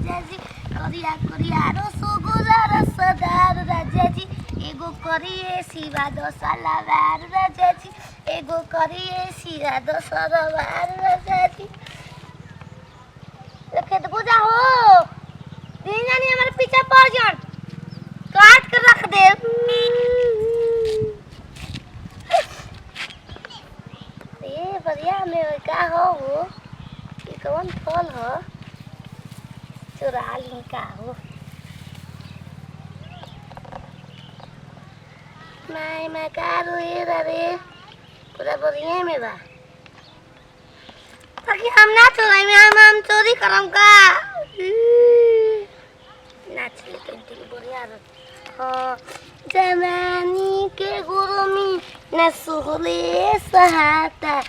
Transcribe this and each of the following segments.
राजा जी करिया करिया रसगुल्ला रसदार राजा जी एगो करिए सिवा दसलावार राजा जी एगो करिए सिवा दसलावार राजा जी खेत बुझा हो दिन जानी हमारे पीछे पड़ जान काट कर रख दे ये बढ़िया में का हो ये कौन फल हो चुरा ली का हो मैं का रोए रे पूरा बढ़िया में बा ताकि हम ना चुराई में हम चोरी करम का नाच लेकिन ठीक बढ़िया हाँ जवानी के गुरुमी न सुहले सहाता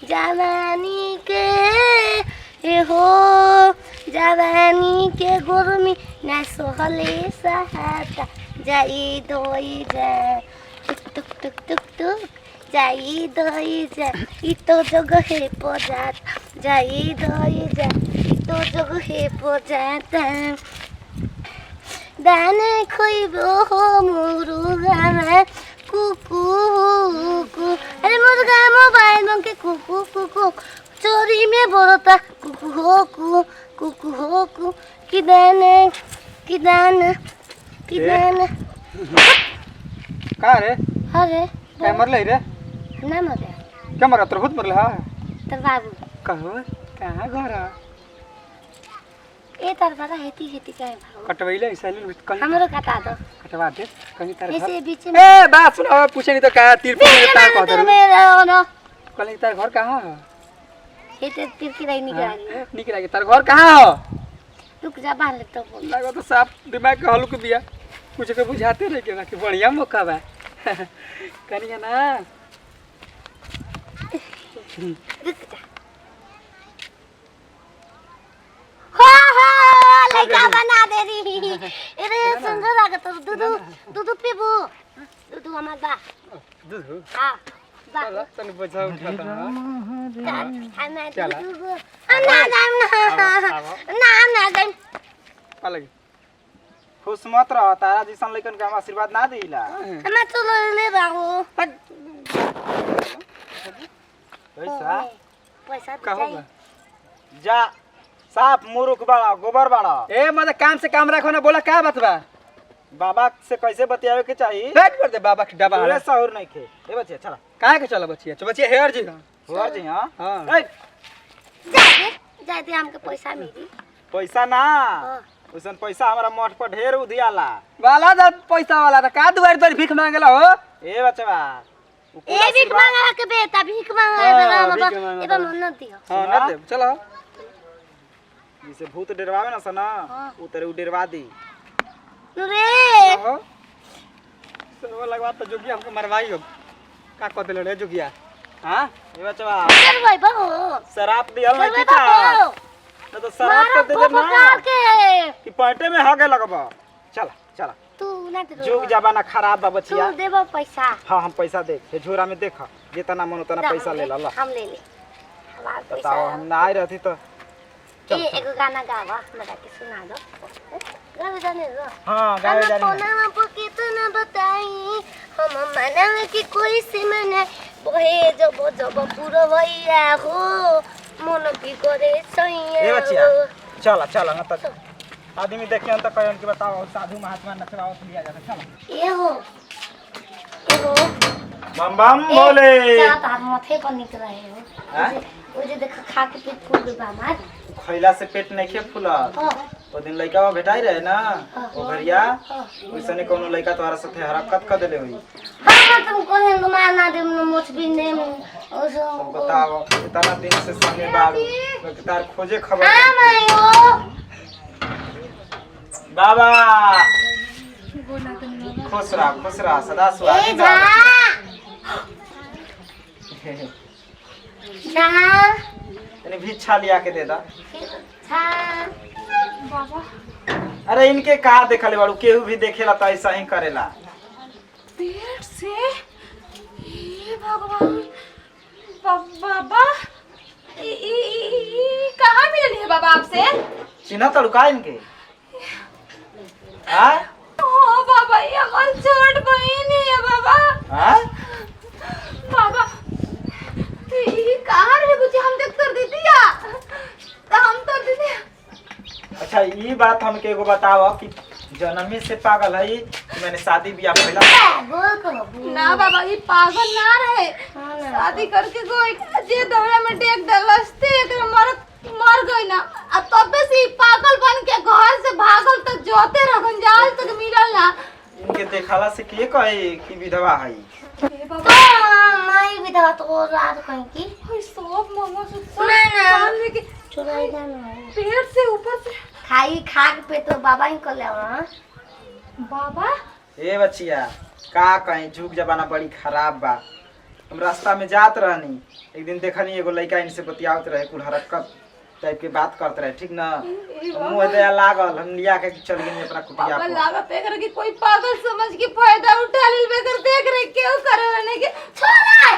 जवानी के हो जवानी के गुरुमी न सुहले सहाता जाई धोई जा टुक टुक टुक टुक टुक जाई धोई जा इतो जगह है पजात जाई धोई जा इतो जगह है पजात दाने खोइबो हो मुर्गा में कुकू कुकू अरे मुर्गा मोबाइल में के कुकू कुकू चोरी में बोलता कुकू हो कु कि दाने का रे अरे काय मरले रे ना मरे क्या मरा तोर खुद मरले हा तर बाबू कहो कहां घर ए तर बड़ा हेती काय भाव कटवैले सैलून कहीं हमरो कटा दो कटवा दे कहीं तार घर ऐसे बीच में ए बात सुनो पूछे नहीं तो का तिरपुर में तार कहत रे कहीं तार घर कहां है हेते तिरकी रही निकला के तार घर कहां हो रुक जा बाहर तो बोल लागो तो साफ दिमाग के हल्क बिया कुछ के बुझाते रह के ना कि बढ़िया मौका बा कनिया ना रुक जा हा लड़का बना दे रही अरे सुंदर लागत दूध पीबू दूध हमार बा दूध हां बा चला तने बजा उठाता चला ना अलग खुश मत रह तारा जैसन लइकन के हम आशीर्वाद ना देला हम तो ले बाबू पैसा कहो जा साफ मुरुख बाड़ा गोबर बाड़ा ए मतलब काम से काम रखो ना बोला क्या बात बा बाबा से कैसे बतियावे के चाहिए बैठ कर दे बाबा के डबा पूरे सहूर नहीं खे ए बच्चे चला काहे के चला बच्चिया बच्चिया हेयर जी हुआ जी हां हां जा दे हमके पैसा मिली पैसा ना ओसन पैसा हमारा मठ पर ढेर उधियाला वाला जब पैसा वाला त का दुआर तोर भीख मांगेला हो ए बच्चा ए भीख मांगा के बेटा भीख मांगा ए बा मन दियो हां ना दे चलो जिसे भूत डरवावे ना सना उतरे उ डरवा दी रे सरवा लगवा त जोगी हमके मरवाई हो का कहते ले जोगिया हां ए बच्चा चल भाई बा शराब दियल नहीं पीछा ना तो शराब तो दे दे ना कि पैंटे में हगे लगबा चल चल तू ना दे जुग जमाना खराब बा बच्चिया तू देबो पैसा हां हम पैसा दे ये झोरा में देख जितना मन उतना पैसा ले ला हम ले ले हमार पैसा बताओ हम ना आई रहती तो ए एगो गाना गावा हमरा के सुना दो गावे जाने दो हां गावे जाने कोना पर कितना बताई हम मनावे की कोई से मने बहे जब पूरा भैया हो मन की करे सैया ए बच्चिया चल चल ना तो आदमी देखे तो कहन कि बताओ साधु महात्मा नचवावत लिया जाता चल ए हो बम बम बोले जा तार माथे पर निकल रहे हो वो जो देख खा के पेट फूल गया हमार खैला से पेट नहीं खे फूला हां ओ दिन लइका भेटाई रहे ना ओ घरिया ओइसने कोनो लइका तोहरा साथे हरकत कर देले होई हां तुम कोने मार ना दे मोच भी ने ओसो बताओ इतना दिन से संगे बाड़ू तो तार खोजे खबर हां मायो बाबा खुश रहा सदा सुहागी जा जा तने भिक्षा लिया के दे दा जा बाबा अरे इनके कहा देखले बाड़ू केहू भी देखेला तो ऐसा ही करेला पेट से ये भगवान बाबा कहाँ मिलनी है बाबा आपसे चिन्ह तड़का इनके हाँ ओ बाबा ये हमारी छोट बहन है बाबा। हाँ बाबा ये कहाँ रहे बुझे हम देख कर दीदी या तो हम तो दीदी। अच्छा ये बात हमके एगो बताओ कि जन्मी से पागल है कि मैंने शादी ब्याह पहला बोल कहो ना बाबा ये पागल ना रहे। हाँ ना। शादी करके कोई जे दौड़ा में टेक डलस्ते मर गई ना। अब तबे से ही पागल बन के घर से भागल तो जोते रखन जाल तक मिलल ना। इनके देखला से के कहे कि विधवा है। ए बाबा माई विधवा तो रात कहीं की ओए सब मोमो से ना, ना। कान में के चुराई ना पेट से ऊपर से खाई खाक पे तो बाबा ही कर ले बाबा। ए बच्चिया का कहीं जुग जमाना बड़ी खराब बा। हम रास्ता में जात रहनी एक दिन देखनी एगो लड़का इनसे बतियावत रहे कुल हरकत टाइप के बात करते रहे ठीक ना। मुँह दया लागल हम लिया के चल गए अपना कुटिया बाबा पर। लागत है कर कि कोई पागल समझ के फायदा उठा लेल बेकर देख रहे क्यों करे वाले के छोड़ा।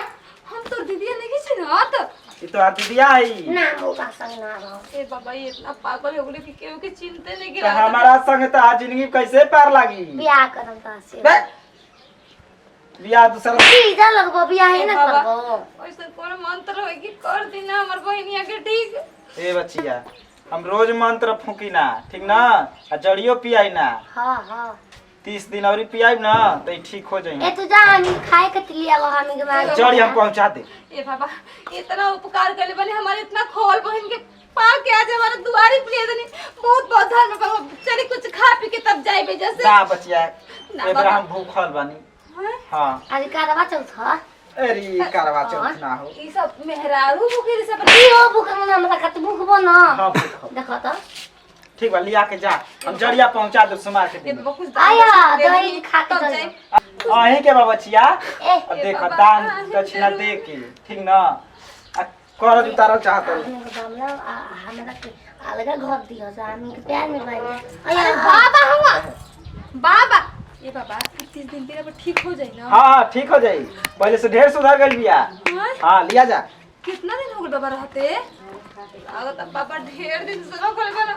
हम तो दीदी नहीं चिन्हत। ये तो आ दीदिया है ना होगा संग ना रहो ए बाबा ये इतना पागल हो गए कि केहू के चिंते नहीं तो गिरा। हमारा संग तो आज जिंदगी कैसे पार लागी। बियाह करम ता से बे, बियाह दूसरा सीधा लगबो बियाह ही ना बाबा, करबो ऐसा कौन मंत्र होई कि कर देना हमर बहनिया के ठीक। ए बच्चिया हम रोज मंत्र फूकी ना ठीक ना आ जड़ियो पियाई ना हां हां 30 दिन और पियाई ना तो ई ठीक हो ए जाई। तू जा हम खाए के लिया वो हम के मार जड़ी हम पहुंचा दे। ए बाबा इतना उपकार करले बने हमारे इतना खोल बहन के पा के आज हमारे दुआरी पे देनी बहुत बहुत धन्यवाद बाबा। चली कुछ खा पी के तब जाई बे जैसे ना बच्चिया ना ए बाबा। हम भूखल बानी। हैं? हां आज करवा चौथ ह अरे करवा चौथ ना हो। ई सब मेहरारू मुखिर सब की हो भूख में हमरा खत भूखबो ना हां भूखल देखो तो ठीक बा लिया के जा हम जड़िया पहुंचा दे सुमार के ए दिन। बाबा कुछ आया दे दही दी, खा के तब चल जाई। अहीं के बा बच्चिया ए अब ए देख बाबा, दान दक्षिणा दे के ठीक ना आ कर उतारल चाहत है। हमने के बामला हमरा के अलग घर दियो जा हम के प्यार में भाई आया बाबा हुआ बाबा। ए बाबा 30 दिन तेरा पर ठीक हो जाई ना। हां ठीक हो जाई पहले से ढेर सुधर गइल बिया। हैं? हां लिया जा। कितना दिन हो गए बाबा रहते। लागत अब बाबा ढेर दिन से रखल बना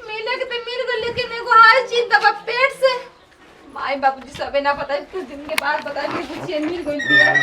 मिले के तो मिल गए लेकिन एगो हाल चिंता बा पेट से। माई बाबूजी सबे ना पता कुछ दिन के बाद बता के कुछ मिल गई बिया।